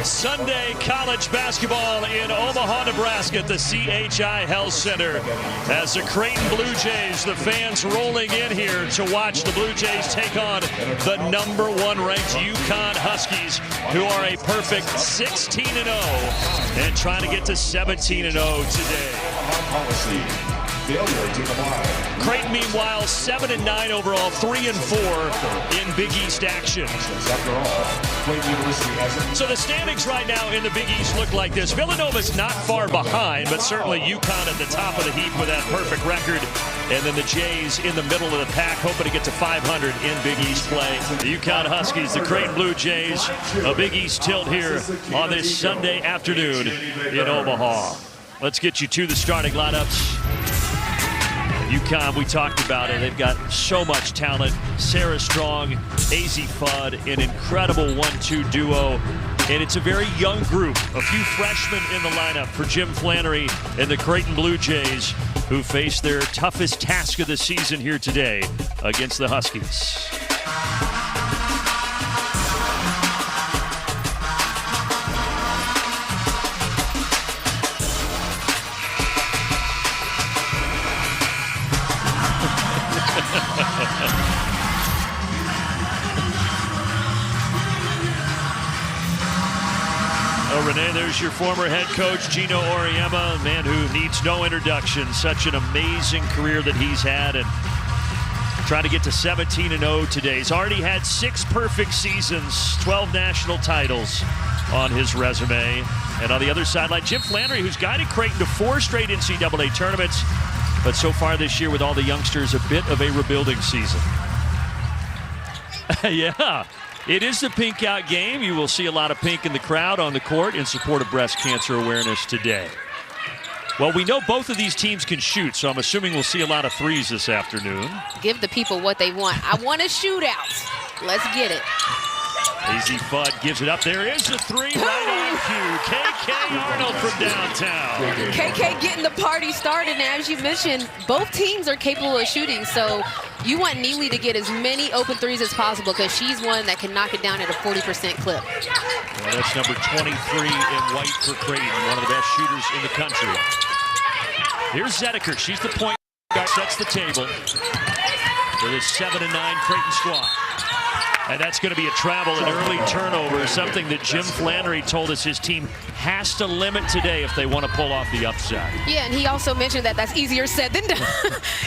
Sunday college basketball in Omaha, Nebraska at the CHI Health Center. As the Creighton Blue Jays, the fans rolling in here to watch the Blue Jays take on the #1 ranked Uconn Huskies, who are a perfect 16-0 and trying to get to 17-0 today. Creighton, meanwhile, 7-9 overall, 3-4 in Big East action. So the standings right now in the Big East look like this. Villanova's not far behind, but certainly Uconn at the top of the heap with that perfect record. And then the Jays in the middle of the pack, hoping to get to 500 in Big East play. The Uconn Huskies, the Creighton Blue Jays, a Big East tilt here on this Sunday afternoon in Omaha. Let's get you to the starting lineups. Uconn, we talked about it. They've got so much talent. Sarah Strong, AZ Fudd, an incredible 1-2 duo. And it's a very young group. A few freshmen in the lineup for Jim Flannery and the Creighton Blue Jays, who face their toughest task of the season here today against the Huskies. Oh, Renee, there's your former head coach, Gino Auriemma, a man who needs no introduction. Such an amazing career that he's had, and trying to get to 17-0 today. He's already had 6 perfect seasons, 12 national titles on his resume. And on the other sideline, Jim Flannery, who's guided Creighton to 4 straight NCAA tournaments, but so far this year with all the youngsters, a bit of a rebuilding season. Yeah. It is the pink out game. You will see a lot of pink in the crowd on the court in support of breast cancer awareness today. Well, we know both of these teams can shoot, so I'm assuming we'll see a lot of threes this afternoon. Give the people what they want. I want a shootout. Let's get it. AZ Fudd gives it up. There is the 3 right on cue. KK Arnold from downtown. KK getting the party started. And as you mentioned, both teams are capable of shooting, so you want Neely to get as many open threes as possible because she's one that can knock it down at a 40% clip. Well, that's number 23 in white for Creighton, one of the best shooters in the country. Here's Zedeker. She's the point guard, sets the table for this 7-9 Creighton squad. And that's going to be a travel and early turnover, something that Jim Flannery told us his team has to limit today if they want to pull off the upset. Yeah, and he also mentioned that that's easier said than done.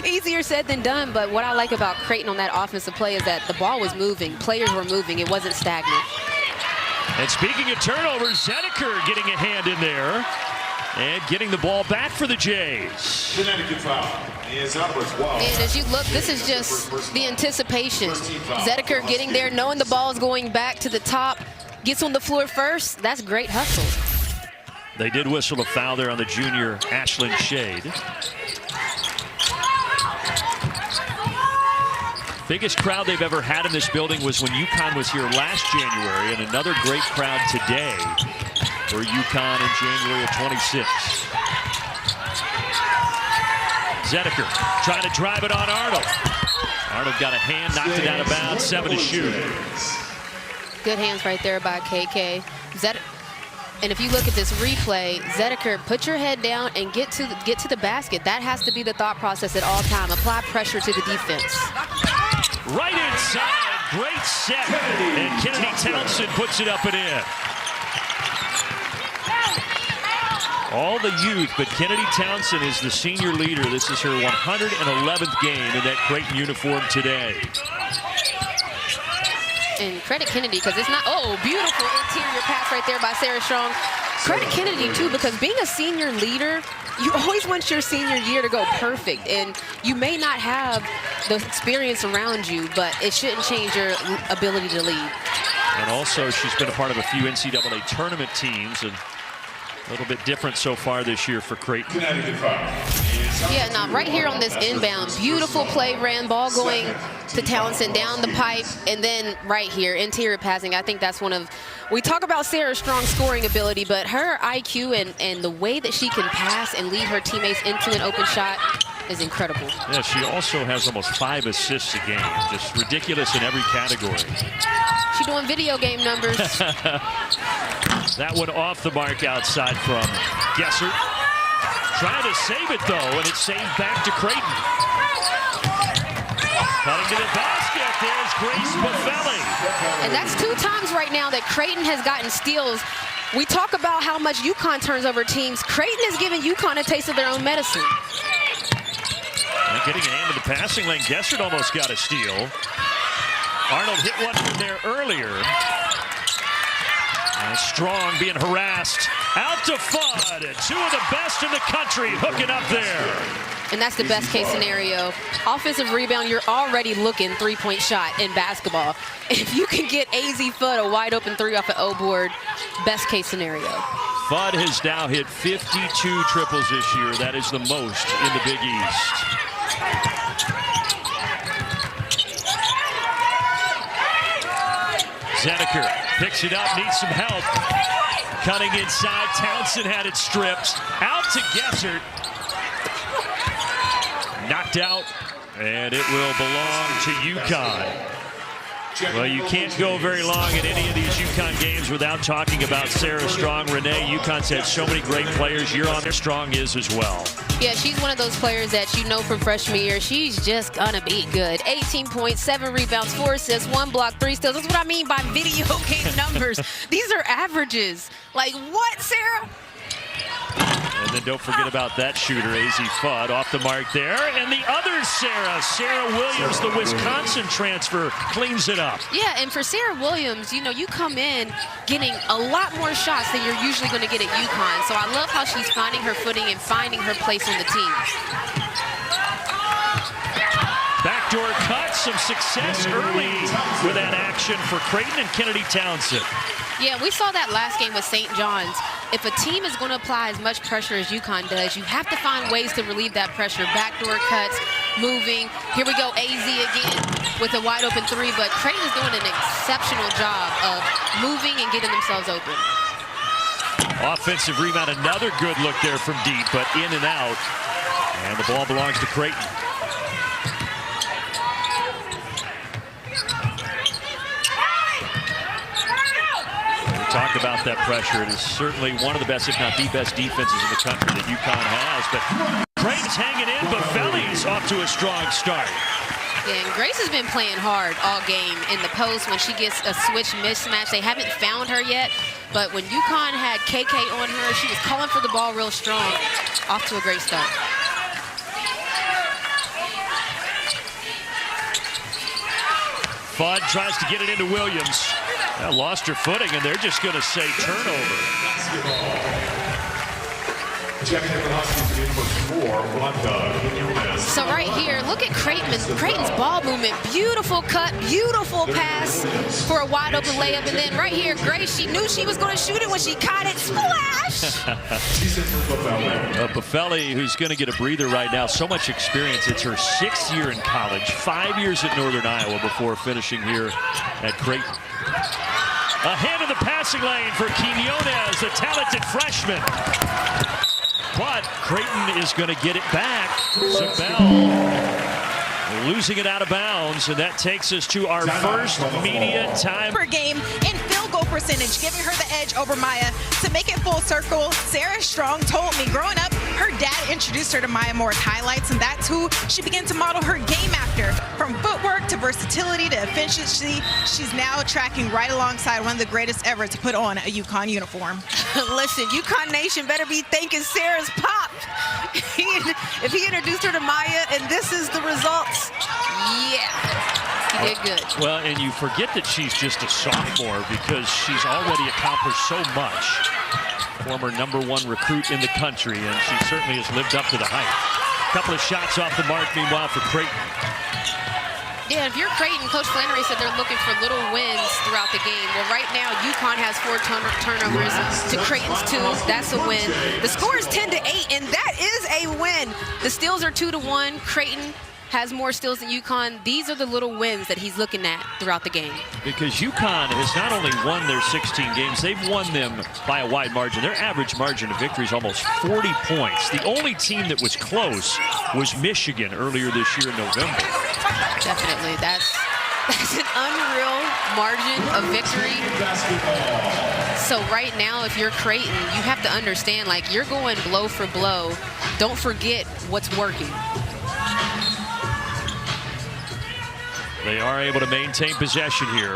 Easier said than done, but what I like about Creighton on that offensive play is that the ball was moving. Players were moving. It wasn't stagnant. And speaking of turnovers, Zedeker getting a hand in there and getting the ball back for the Jays. Connecticut foul. And as you look, this is just the anticipation. Zedeker getting there, knowing the ball is going back to the top, gets on the floor first. That's great hustle. They did whistle a foul there on the junior Ashlyn Shade. Biggest crowd they've ever had in this building was when Uconn was here last January, and another great crowd today for Uconn in January of 26. Zedeker trying to drive it on Arnold. Arnold got a hand, knocked it out of bounds, 7 to shoot. Good hands right there by KK. And if you look at this replay, Zedeker, put your head down and get to the basket. That has to be the thought process at all time. Apply pressure to the defense. Right inside, great set. And Kennedy Townsend puts it up and in. All the youth, but Kennedy Townsend is the senior leader. This is her 111th game in that Creighton uniform today. And credit Kennedy, because it's not, oh, beautiful interior pass right there by Sarah Strong. Credit Kennedy, too, because being a senior leader, you always want your senior year to go perfect. And you may not have the experience around you, but it shouldn't change your ability to lead. And also, she's been a part of a few NCAA tournament teams, and a little bit different so far this year for Creighton. Yeah, now right here on this inbound, beautiful play, ran ball going to Townsend down the pipe, and then right here, interior passing. I think that's one of, we talk about Sarah Strong's scoring ability, but her IQ and the way that she can pass and lead her teammates into an open shot is incredible. Yeah, she also has almost 5 assists a game, just ridiculous in every category. She's doing video game numbers. That one off the mark outside from Gessert. Trying to save it, though, and it's saved back to Creighton. Cutting to the basket. There's Grace Buffelli. And that's 2 times right now that Creighton has gotten steals. We talk about how much Uconn turns over teams. Creighton has given Uconn a taste of their own medicine. And getting a hand to the passing lane. Gessert almost got a steal. Arnold hit one from there earlier. And Strong being harassed. Out to Fudd. 2 of the best in the country hooking up there. And that's the best case scenario. Offensive rebound, you're already looking 3-point shot in basketball. If you can get AZ Fudd a wide open 3 off an O board, best case scenario. Fudd has now hit 52 triples this year. That is the most in the Big East. Zedeker picks it up, needs some help. Cutting inside, Townsend had it stripped. Out to Gessert. Knocked out, and it will belong to Uconn. Well, you can't go very long in any of these Uconn games without talking about Sarah Strong. Renee, Uconn's had so many great players. You're on there. Strong is as well. Yeah, she's one of those players that you know from freshman year. She's just gonna be good. 18 points, 7 rebounds, 4 assists, 1 block, 3 steals. That's what I mean by video game numbers. These are averages. Like what, Sarah? And then don't forget about that shooter, AZ Fudd, off the mark there. And the other Sarah Williams, the Wisconsin transfer, cleans it up. Yeah, and for Sarah Williams, you know, you come in getting a lot more shots than you're usually going to get at Uconn. So I love how she's finding her footing and finding her place on the team. Backdoor cut, some success early with that action for Creighton and Kennedy Townsend. Yeah, we saw that last game with St. John's. If a team is going to apply as much pressure as Uconn does, you have to find ways to relieve that pressure. Backdoor cuts, moving. Here we go, AZ again with a wide open 3, but Creighton is doing an exceptional job of moving and getting themselves open. Offensive rebound, another good look there from deep, but in and out. And the ball belongs to Creighton. Talk about that pressure. It is certainly one of the best, if not the best, defenses in the country that Uconn has. But Creighton's hanging in, but Felly's off to a strong start. Yeah, and Grace has been playing hard all game in the post when she gets a switch mismatch. They haven't found her yet, but when Uconn had KK on her, she was calling for the ball real strong. Off to a great start. Fudd tries to get it into Williams. Lost her footing, and they're just going to say turnover. So right here, look at Creighton's ball movement. Beautiful cut, beautiful pass for a wide open layup. And then right here, Grace, she knew she was going to shoot it when she caught it. Splash! Buffelli, who's going to get a breather right now. So much experience. It's her 6th year in college, 5 years at Northern Iowa before finishing here at Creighton. A hand in the passing lane for Quinones, a talented freshman. But Creighton is going to get it back. Zabel losing it out of bounds, and that takes us to our first media time. Per game in field goal percentage, giving her the edge over Maya. To make it full circle, Sarah Strong told me growing up, her dad introduced her to Maya Moore's highlights, and that's who she began to model her game after. From footwork to versatility to efficiency, she's now tracking right alongside one of the greatest ever to put on a Uconn uniform. Listen, Uconn Nation better be thanking Sarah's pop. If he introduced her to Maya and this is the results, yeah, he did good. Well, and you forget that she's just a sophomore because she's already accomplished so much. Former #1 recruit in the country, and she certainly has lived up to the hype. A couple of shots off the mark, meanwhile, for Creighton. Yeah, if you're Creighton, Coach Flannery said they're looking for little wins throughout the game. Well, right now, Uconn has 4 turnovers to Creighton's 2. That's a win. The score is 10-8, and that is a win. The steals are 2-1. Creighton has more steals than Uconn. These are the little wins that he's looking at throughout the game. Because Uconn has not only won their 16 games, they've won them by a wide margin. Their average margin of victory is almost 40 points. The only team that was close was Michigan earlier this year in November. Definitely. That's an unreal margin of victory. So right now, if you're Creighton, you have to understand, like, you're going blow for blow. Don't forget what's working. They are able to maintain possession here.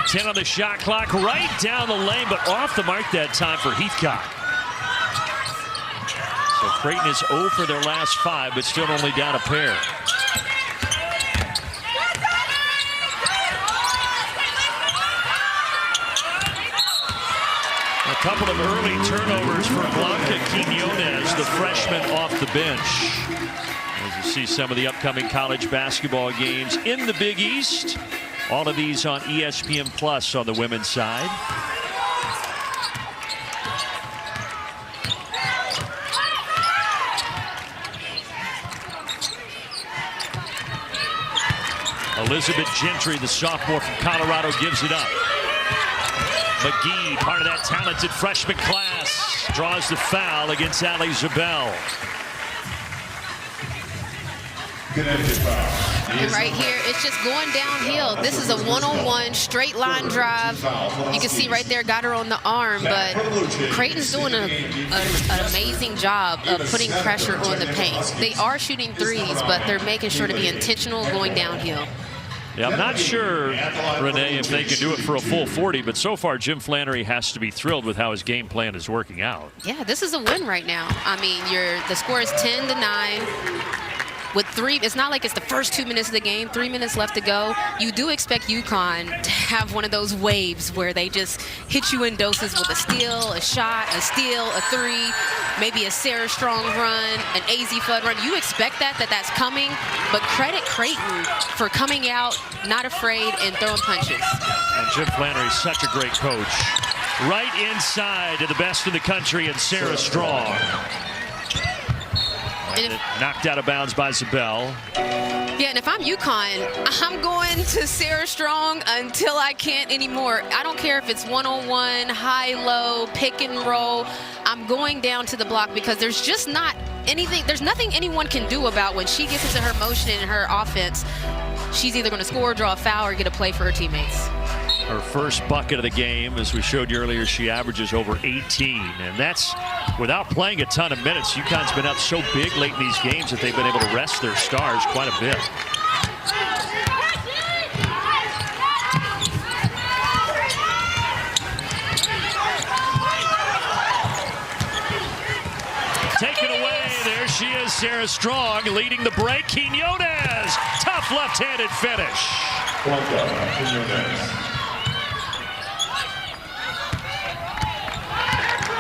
10 on the shot clock, right down the lane, but off the mark that time for Heathcock. So Creighton is 0 for their last 5, but still only down a pair. A couple of early turnovers for Blanca Quinones, the freshman off the bench. As you see some of the upcoming college basketball games in the Big East. All of these on ESPN Plus on the women's side. Elizabeth Gentry, the sophomore from Colorado, gives it up. McGee, part of that talented freshman class, draws the foul against Ali Zabel. And right here, it's just going downhill. This is a one-on-one straight line drive. You can see right there, got her on the arm, but Creighton's doing an amazing job of putting pressure on the paint. They are shooting threes, but they're making sure to be intentional going downhill. Yeah, I'm not sure, Renee, if they can do it for a full 40, but so far Jim Flannery has to be thrilled with how his game plan is working out. Yeah, this is a win right now. I mean, the score is 10-9. With 3, it's not like it's the first 2 minutes of the game, 3 minutes left to go. You do expect Uconn to have one of those waves where they just hit you in doses with a steal, a shot, a steal, a 3, maybe a Sarah Strong run, an AZ Flood run. You expect that's coming, but credit Creighton for coming out not afraid and throwing punches. And Jim Flannery's such a great coach. Right inside to the best in the country and Sarah Strong. Knocked out of bounds by Zabel. Yeah, and if I'm Uconn, I'm going to Sarah Strong until I can't anymore. I don't care if it's one-on-one, high-low, pick and roll. I'm going down to the block because there's just not anything. There's nothing anyone can do about when she gets into her motion and her offense. She's either going to score, draw a foul, or get a play for her teammates. Her first bucket of the game, as we showed you earlier, she averages over 18, and that's without playing a ton of minutes. UConn's been up so big late in these games that they've been able to rest their stars quite a bit. Taken away, there she is, Sarah Strong leading the break. Quinones, tough left-handed finish.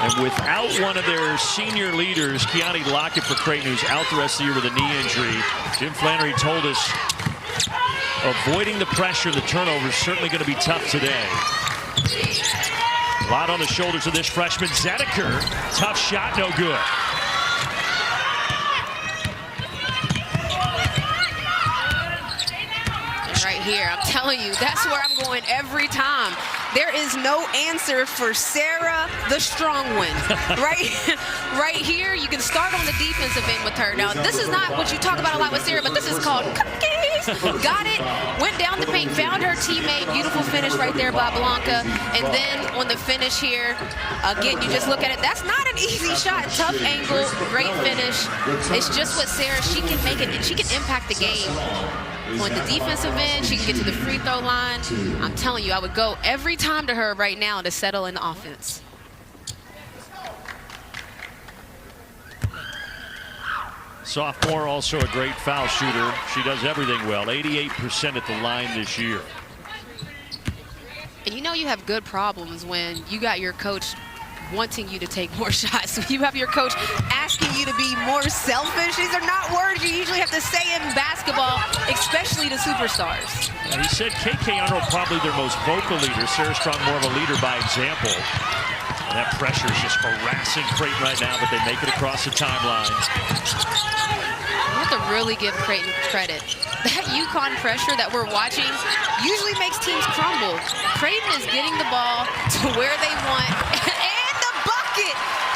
And without one of their senior leaders, Keani Lockett for Creighton, who's out the rest of the year with a knee injury, Jim Flannery told us avoiding the pressure, the turnover is certainly going to be tough today. A lot on the shoulders of this freshman, Zedeker. Tough shot, no good. Right here, I'm telling you, that's where I'm going every time. There is no answer for Sarah, the strong one. Right here, you can start on the defensive end with her. Now, this is not what you talk about a lot with Sarah, but this is called cupcakes. Got it, went down the paint, found her teammate, beautiful finish right there by Blanca. And then on the finish here, again, you just look at it. That's not an easy shot. Tough angle, great finish. It's just what Sarah, she can make it, and she can impact the game. On the defensive end, she can get to the free throw line. I'm telling you, I would go every time to her right now to settle in the offense. Sophomore, also a great foul shooter. She does everything well. 88% at the line this year. And you know you have good problems when you got your coach wanting you to take more shots. You have your coach asking you to be more selfish. These are not words you usually have to say in basketball, especially to superstars. And he said KK Arnold probably their most vocal leader. Sarah Strong more of a leader by example. And that pressure is just harassing Creighton right now, but they make it across the timeline. You have to really give Creighton credit. That Uconn pressure that we're watching usually makes teams crumble. Creighton is getting the ball to where they want.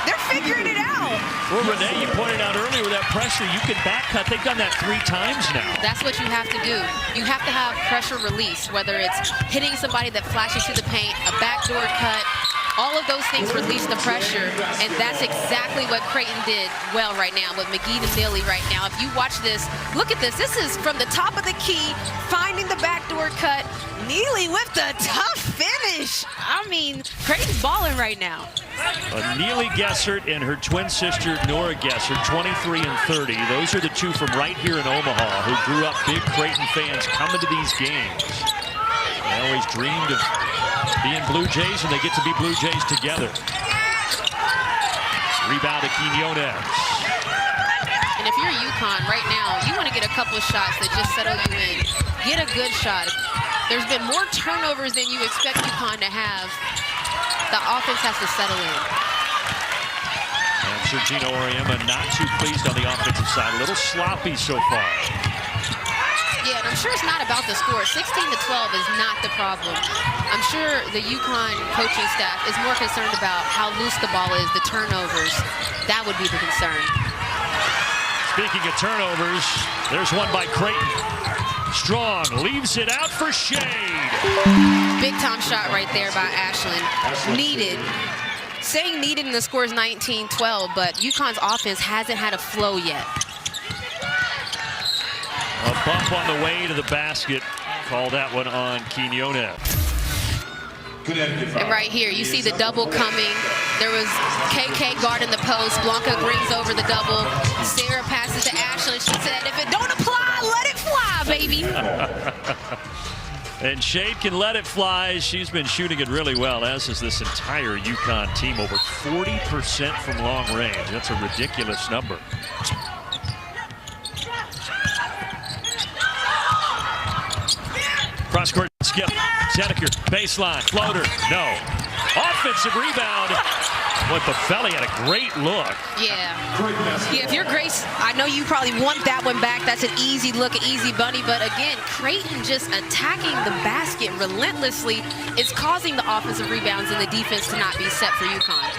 They're figuring it out. Well, Renee, you pointed out earlier with that pressure, you can back cut. They've done that 3 times now. That's what you have to do. You have to have pressure release, whether it's hitting somebody that flashes through the paint, a backdoor cut, those things release the pressure, and that's exactly what Creighton did well right now with McGee to Neely right now. If you watch this, look at this. This is from the top of the key, finding the backdoor cut. Neely with the tough finish. I mean, Creighton's balling right now. Neely Gessert and her twin sister Nora Gessert, 23 and 30. Those are the two from right here in Omaha who grew up big Creighton fans coming to these games. They always dreamed of being Blue Jays, and they get to be Blue Jays together. Rebound to Quinones. And if you're Uconn right now, you want to get a couple of shots that just settle you in. Get a good shot. There's been more turnovers than you expect Uconn to have. The offense has to settle in. And Sergino Auriemma not too pleased on the offensive side. A little sloppy so far. Yeah, and I'm sure it's not about the score. 16 to 12 is not the problem. I'm sure the Uconn coaching staff is more concerned about how loose the ball is, the turnovers. That would be the concern. Speaking of turnovers, there's one by Creighton. Strong leaves it out for shade. Big time shot right there by Ashland. Needed. Saying needed, and the score is 19-12, but UConn's offense hasn't had a flow yet. A bump on the way to the basket. Call that one on Quinones. And right here, you see the double coming. There was KK guarding the post. Blanca brings over the double. Sarah passes to Ashland. She said, if it don't apply, let it fly, baby. And Shade can let it fly. She's been shooting it really well, as is this entire UConn team. Over 40% from long range. That's a ridiculous number. Cross-court skip. Seneker, baseline, floater, no. Offensive rebound. What, Buffelli had a great look. Yeah, if you're Grace, I know you probably want that one back. That's an easy look, an easy bunny. But again, Creighton just attacking the basket relentlessly is causing the offensive rebounds and the defense to not be set for UConn.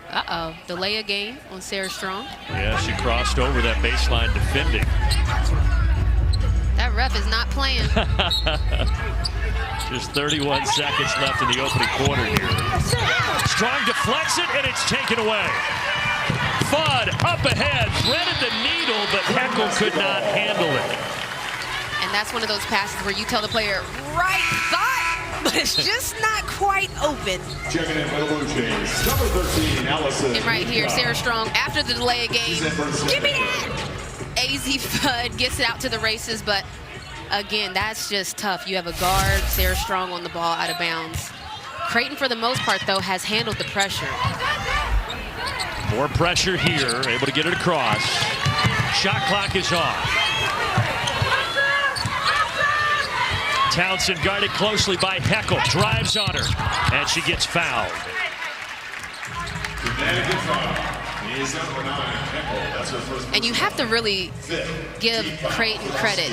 Uh-oh, delay a game on Sarah Strong. Yeah, she crossed over that baseline defending. That ref is not playing. Just 31 seconds left in the opening quarter here. Strong deflects it, and it's taken away. Fudd up ahead, threaded the needle, but Heckel could not handle it. And that's one of those passes where you tell the player, right thought, but it's just not quite open. Checking in for the Blue Jays, number 13, Allison. And right here, Sarah Strong, after the delay of game, give me that! AZ Fudd gets it out to the races, but again, that's just tough. You have a guard, Sarah Strong on the ball out of bounds. Creighton, for the most part, though, has handled the pressure. More pressure here, able to get it across. Shot clock is off. Townsend guarded closely by Heckel, drives on her, and she gets fouled. And you have to really give Creighton credit.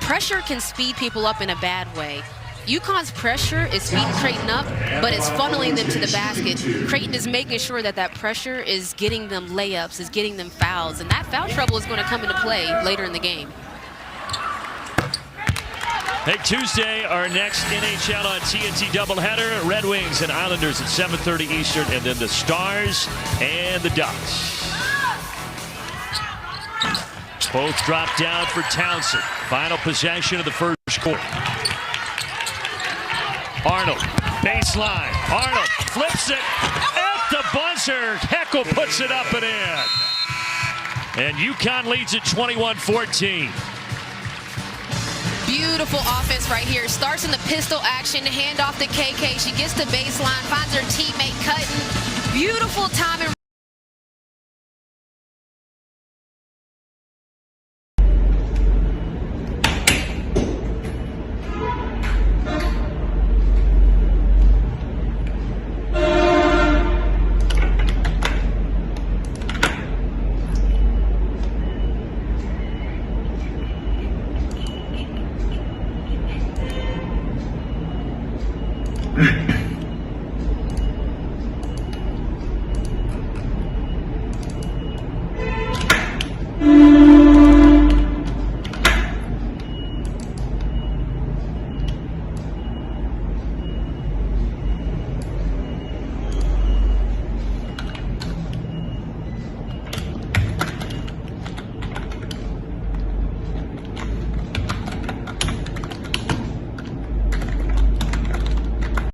Pressure can speed people up in a bad way. UConn's pressure is speeding Creighton up, but it's funneling them to the basket. Creighton is making sure that that pressure is getting them layups, is getting them fouls, and that foul trouble is going to come into play later in the game. Hey, Tuesday, our next NHL on TNT doubleheader. Red Wings and Islanders at 7:30 Eastern, and then the Stars and the Ducks. Both drop down for Townsend. Final possession of the first quarter. Arnold, baseline. Arnold flips it at the buzzer. Heckel puts it up and in. And UConn leads at 21-14. Beautiful offense right here. Starts in the pistol action, hand off to KK. She gets to baseline, finds her teammate cutting. Beautiful timing.